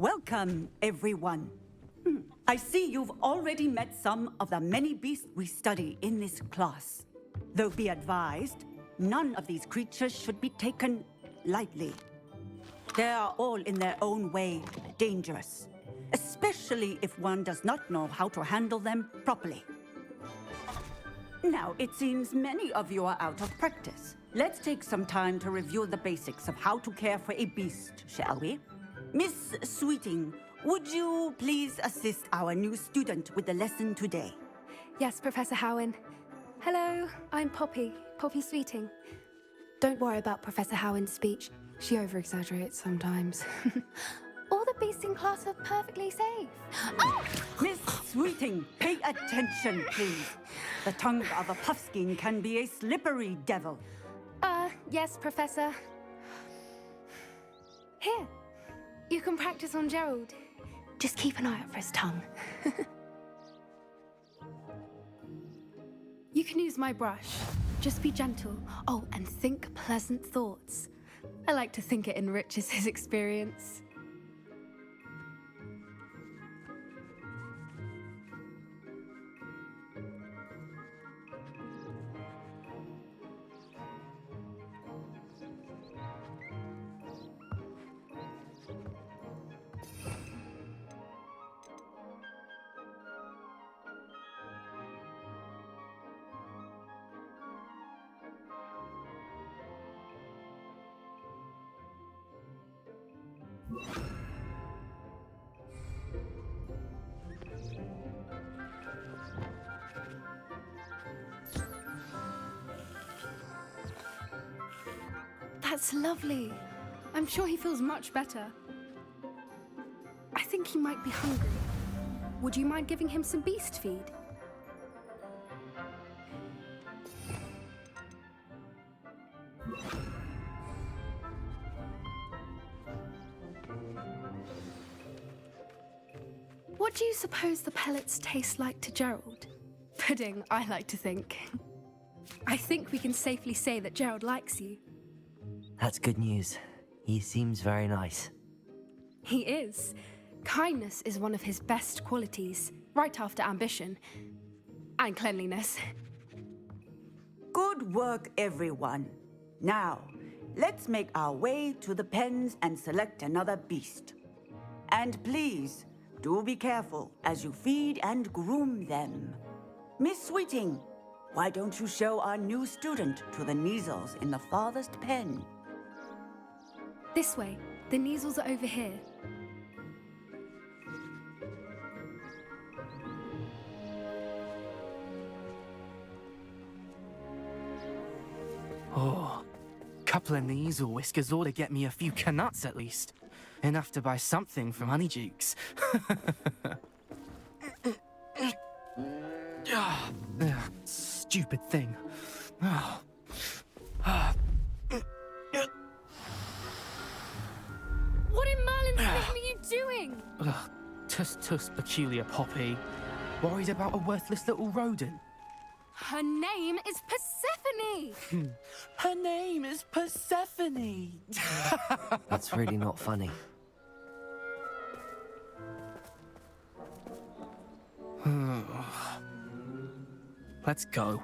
Welcome, everyone. I see you've already met some of the many beasts we study in this class. Though be advised, none of these creatures should be taken lightly. They are all in their own way dangerous, especially if one does not know how to handle them properly. Now, it seems many of you are out of practice. Let's take some time to review the basics of how to care for a beast, shall we? Miss Sweeting, would you please assist our new student with the lesson today? Yes, Professor Howin. Hello, I'm Poppy Switting. Don't worry about Professor Howin's speech. She over-exaggerates sometimes. All the beasts in class are perfectly safe. Oh! Miss Sweeting, pay attention, please. The tongue of a puffskein can be a slippery devil. Yes, Professor. Here, you can practice on Gerald. Just keep an eye out for his tongue. You can use my brush. Just be gentle. Oh, and think pleasant thoughts. I like to think it enriches his experience. That's lovely. I'm sure he feels much better. I think he might be hungry. Would you mind giving him some beast feed? What do you suppose the pellets taste like to Gerald? Pudding, I like to think. I think we can safely say that Gerald likes you. That's good news. He seems very nice. He is. Kindness is one of his best qualities, right after ambition. And cleanliness. Good work, everyone. Now, let's make our way to the pens and select another beast. And please, do be careful as you feed and groom them. Miss Sweeting, why don't you show our new student to the Neasels in the farthest pen? This way. The Neasels are over here. Oh, couple of Neasel whiskers ought to get me a few canuts at least. Enough to buy something from Honeydukes. Stupid thing. What in Merlin's name are you doing? Tuss, peculiar Poppy. Worried about a worthless little rodent. Her name is Persephone! Her name is Persephone! That's really not funny. Let's go.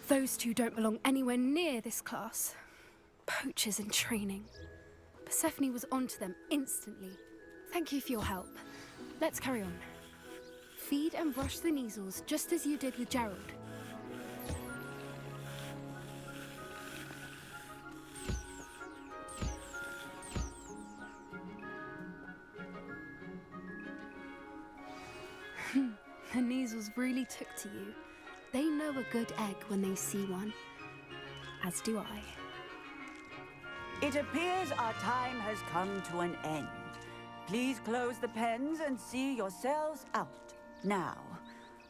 Those two don't belong anywhere near this class. Poachers in training. Persephone was onto them instantly. Thank you for your help. Let's carry on. Feed and brush the Neasels just as you did with Gerald. The Neasels really took to you. They know a good egg when they see one. As do I. It appears our time has come to an end. Please close the pens and see yourselves out. Now,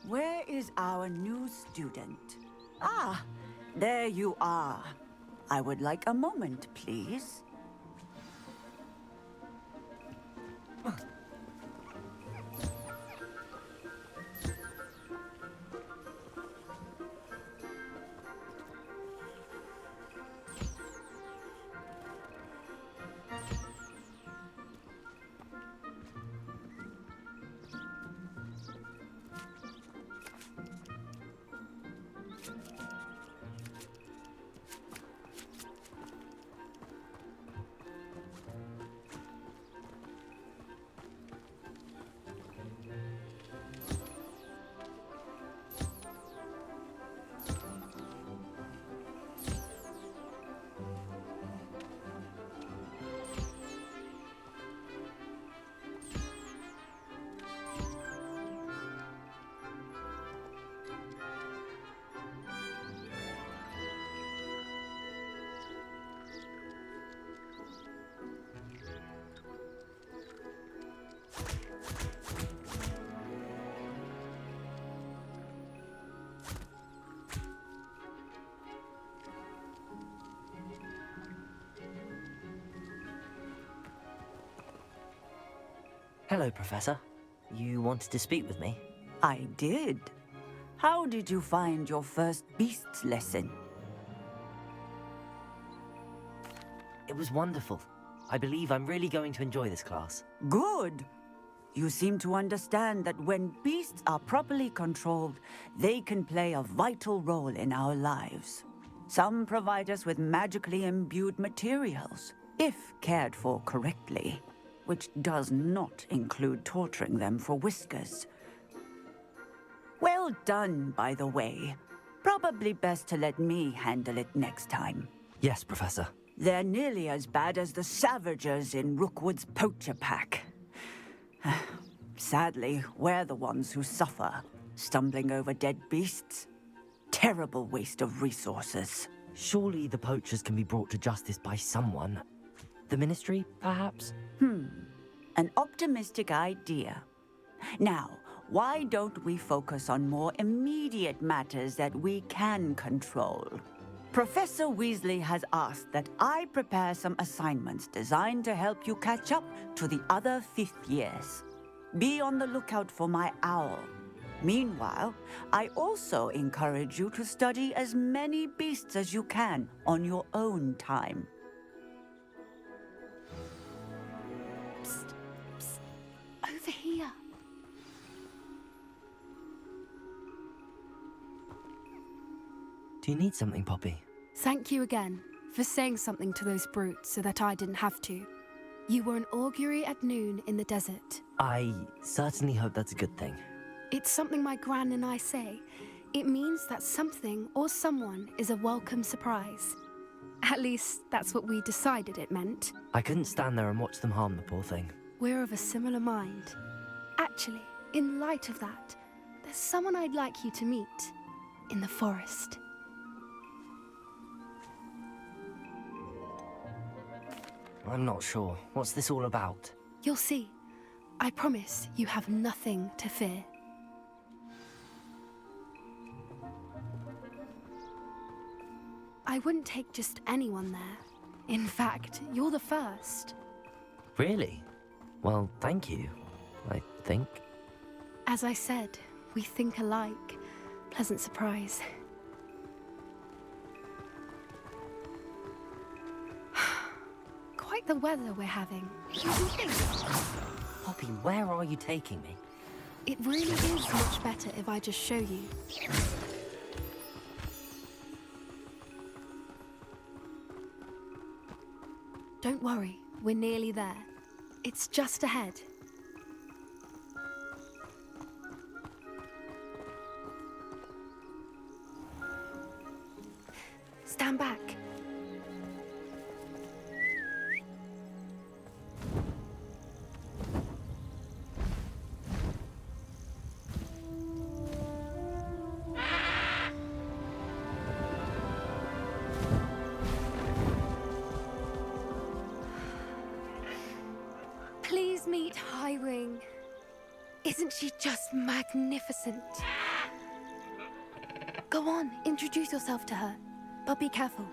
where is our new student? Ah, there you are. I would like a moment, please. Hello, Professor. You wanted to speak with me? I did. How did you find your first beasts lesson? It was wonderful. I believe I'm really going to enjoy this class. Good. You seem to understand that when beasts are properly controlled, they can play a vital role in our lives. Some provide us with magically imbued materials, if cared for correctly, which does not include torturing them for whiskers. Well done, by the way. Probably best to let me handle it next time. Yes, Professor. They're nearly as bad as the Savagers in Rookwood's poacher pack. Sadly, we're the ones who suffer, stumbling over dead beasts. Terrible waste of resources. Surely the poachers can be brought to justice by someone. The Ministry, perhaps? An optimistic idea. Now, why don't we focus on more immediate matters that we can control? Professor Weasley has asked that I prepare some assignments designed to help you catch up to the other fifth years. Be on the lookout for my owl. Meanwhile, I also encourage you to study as many beasts as you can on your own time. Psst, psst. Over here. Do you need something, Poppy? Thank you again for saying something to those brutes so that I didn't have to. You were an augury at noon in the desert. I certainly hope that's a good thing. It's something my gran and I say. It means that something or someone is a welcome surprise. At least, that's what we decided it meant. I couldn't stand there and watch them harm the poor thing. We're of a similar mind. Actually, in light of that, there's someone I'd like you to meet. In the forest. I'm not sure. What's this all about? You'll see. I promise you have nothing to fear. I wouldn't take just anyone there. In fact, you're the first. Really? Well, thank you, I think. As I said, we think alike. Pleasant surprise. Quite the weather we're having. Poppy, where are you taking me? It really is much better if I just show you. Don't worry, we're nearly there. It's just ahead. Stand back. Please meet Hyving. Isn't she just magnificent? Go on, introduce yourself to her. But be careful.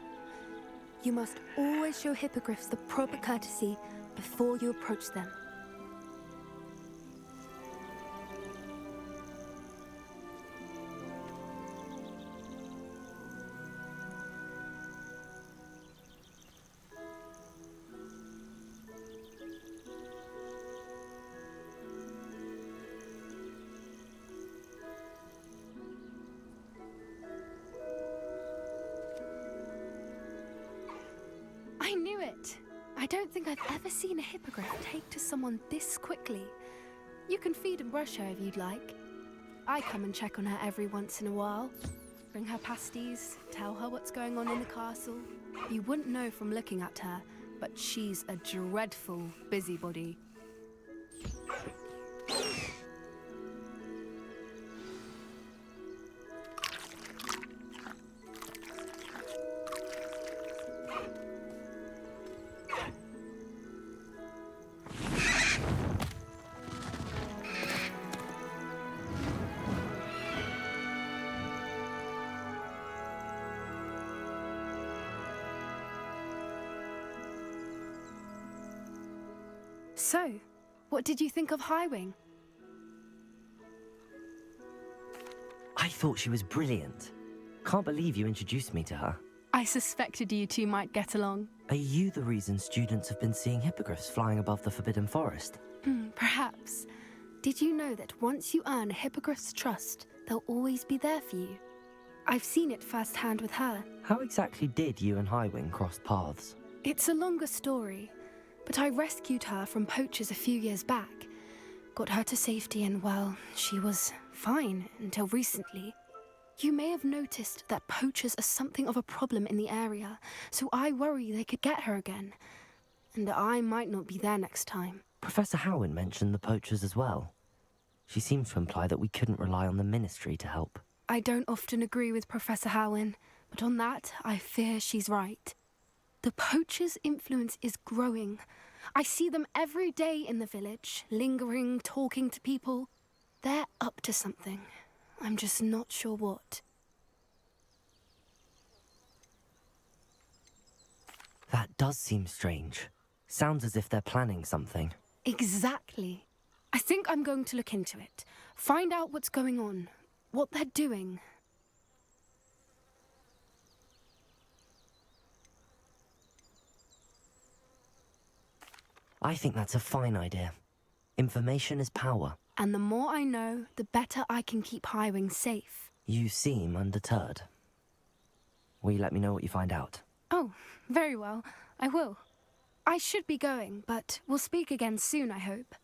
You must always show hippogriffs the proper courtesy before you approach them. I knew it! I don't think I've ever seen a hippogriff take to someone this quickly. You can feed and brush her if you'd like. I come and check on her every once in a while. Bring her pasties, tell her what's going on in the castle. You wouldn't know from looking at her, but she's a dreadful busybody. So, What did you think of Highwing? I thought she was brilliant. Can't believe you introduced me to her. I suspected you two might get along. Are you the reason students have been seeing hippogriffs flying above the Forbidden Forest? Perhaps. Did you know that once you earn a hippogriff's trust, they'll always be there for you? I've seen it firsthand with her. How exactly did you and Highwing cross paths? It's a longer story, but I rescued her from poachers a few years back. Got her to safety and, well, she was fine until recently. You may have noticed that poachers are something of a problem in the area, so I worry they could get her again. And I might not be there next time. Professor Howin mentioned the poachers as well. She seemed to imply that we couldn't rely on the Ministry to help. I don't often agree with Professor Howin, but on that, I fear she's right. The poachers' influence is growing. I see them every day in the village, lingering, talking to people. They're up to something. I'm just not sure what. That does seem strange. Sounds as if they're planning something. Exactly. I think I'm going to look into it. Find out what's going on, what they're doing. I think that's a fine idea. Information is power. And the more I know, the better I can keep Highwing safe. You seem undeterred. Will you let me know what you find out? Oh, very well. I will. I should be going, but we'll speak again soon, I hope.